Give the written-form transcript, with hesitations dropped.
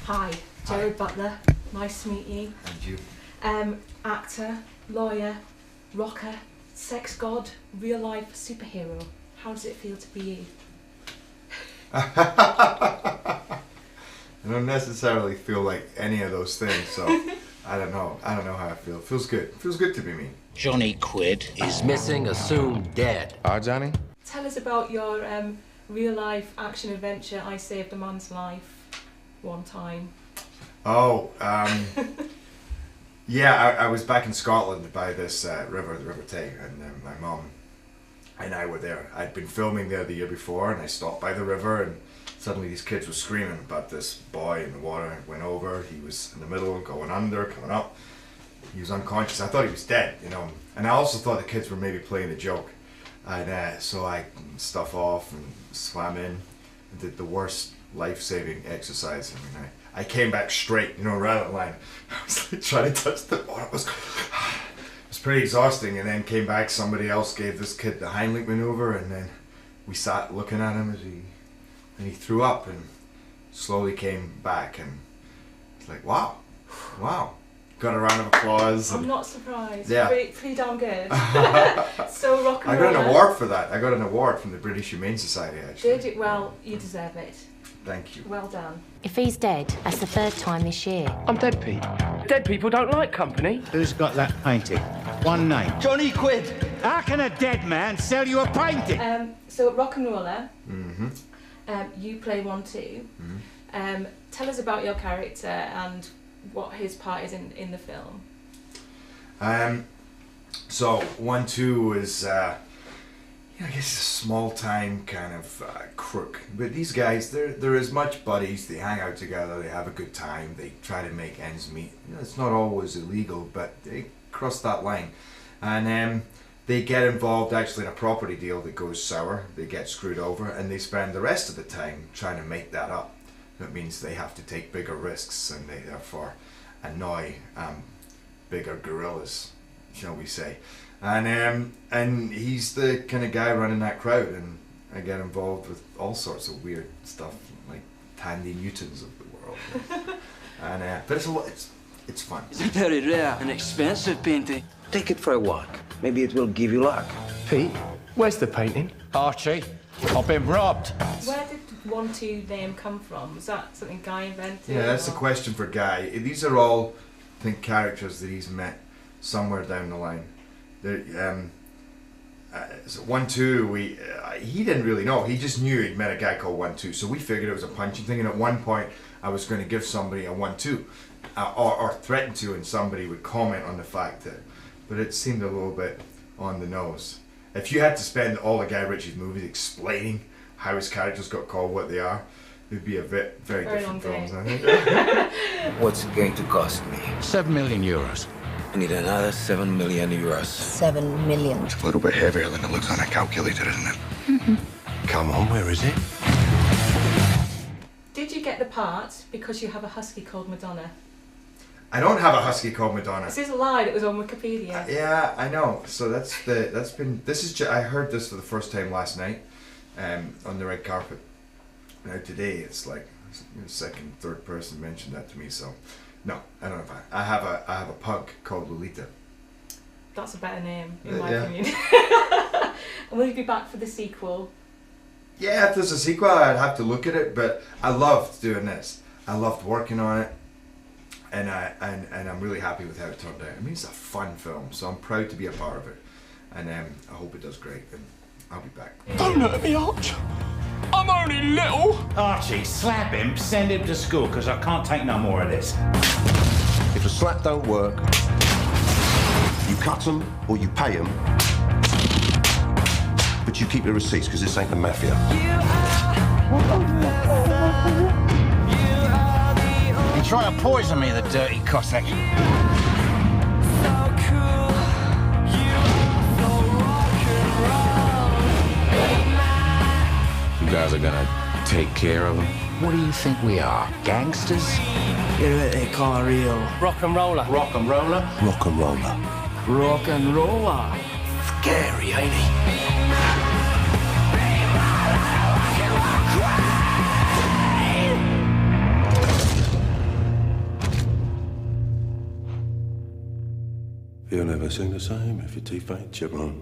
Hi, Gerard Butler. Nice to meet you. And you. Actor, lawyer, rocker, sex god, real life superhero. How does it feel to be you? I don't necessarily feel like any of those things, so I don't know. I don't know how I feel. It feels good. It feels good to be me. Johnny Quid is missing, assumed dead. Johnny? Tell us about your real life action adventure. I saved a man's life one time. Oh, yeah, I was back in Scotland by this river, the River Tay, and my mum and I were there. I'd been filming there the year before, and I stopped by the river, and suddenly these kids were screaming about this boy in the water. Went over, he was in the middle, going under, coming up. He was unconscious. I thought he was dead, you know. And I also thought the kids were maybe playing a joke. And so I stuff off and swam in and did the worst life-saving exercise. I mean, I came back straight, you know, right on the line. I was like trying to touch the water. It was pretty exhausting. And then came back, somebody else gave this kid the Heimlich maneuver, and then we sat looking at him as he threw up and slowly came back, and it's like, wow. Got a round of applause. I'm not surprised. Yeah. Pretty damn good. So rock and I got an award for that. I got an award from the British Humane Society, actually. Did it? Well, you deserve it. Thank you. Well done. If he's dead, that's the third time this year. I'm dead, Pete. Dead people don't like company. Who's got that painting? One name. Johnny Quid. How can a dead man sell you a painting? So RocknRolla. Mm-hmm. You play 1-2. Mm-hmm. Tell us about your character and what his part is in the film. So 1-2 is, I guess, a small-time kind of crook. But these guys, they're as much buddies. They hang out together. They have a good time. They try to make ends meet. You know, it's not always illegal, but they cross that line. And they get involved actually in a property deal that goes sour. They get screwed over, and they spend the rest of the time trying to make that up. That means they have to take bigger risks, and they therefore annoy bigger gorillas, shall we say. And he's the kind of guy running that crowd, and I get involved with all sorts of weird stuff, like Tandy Newtons of the world. And but it's fun. It's a very rare and expensive painting. Take it for a walk. Maybe it will give you luck. Pete, where's the painting? Archie, I've been robbed. Where did 1-2 name come from? Was that something Guy invented? Yeah, that's a question for Guy. These are all, I think, characters that he's met somewhere down the line. So 1-2, he didn't really know. He just knew he'd met a guy called 1-2. So we figured it was a punching thing. And at one point, I was going to give somebody a 1-2, or threaten to, and somebody would comment on the fact that. But it seemed a little bit on the nose. If you had to spend all of Guy Ritchie's movies explaining how his characters got called what they are, it'd be a very different films, I think. What's it going to cost me? 7 million euros. I need another 7 million euros. 7 million. It's a little bit heavier than it looks on a calculator, isn't it? Mm-hmm. Come on, where is it? Did you get the part because you have a husky called Madonna? I don't have a husky called Madonna. This is a lie that was on Wikipedia. Yeah, I know. So I heard this for the first time last night, on the red carpet. Now today it's like the second, third person mentioned that to me. So no, I don't have. I have a pug called Lolita. That's a better name in my Yeah. opinion. And will you be back for the sequel? Yeah, if there's a sequel, I'd have to look at it. But I loved doing this. I loved working on it. And I'm really happy with how it turned out. I mean, it's a fun film, so I'm proud to be a part of it. And I hope it does great, and I'll be back. Don't hurt me, Arch. I'm only little. Archie, slap him, send him to school, because I can't take no more of this. If a slap don't work, you cut them or you pay them, but you keep the receipts, because this ain't the mafia. You try to poison me, the dirty Cossack. You guys are gonna take care of them? What do you think we are, gangsters? You're what they call real RocknRolla. RocknRolla? RocknRolla. RocknRolla. Scary, ain't he? You'll never sing the same if your teeth ain't chipmunk.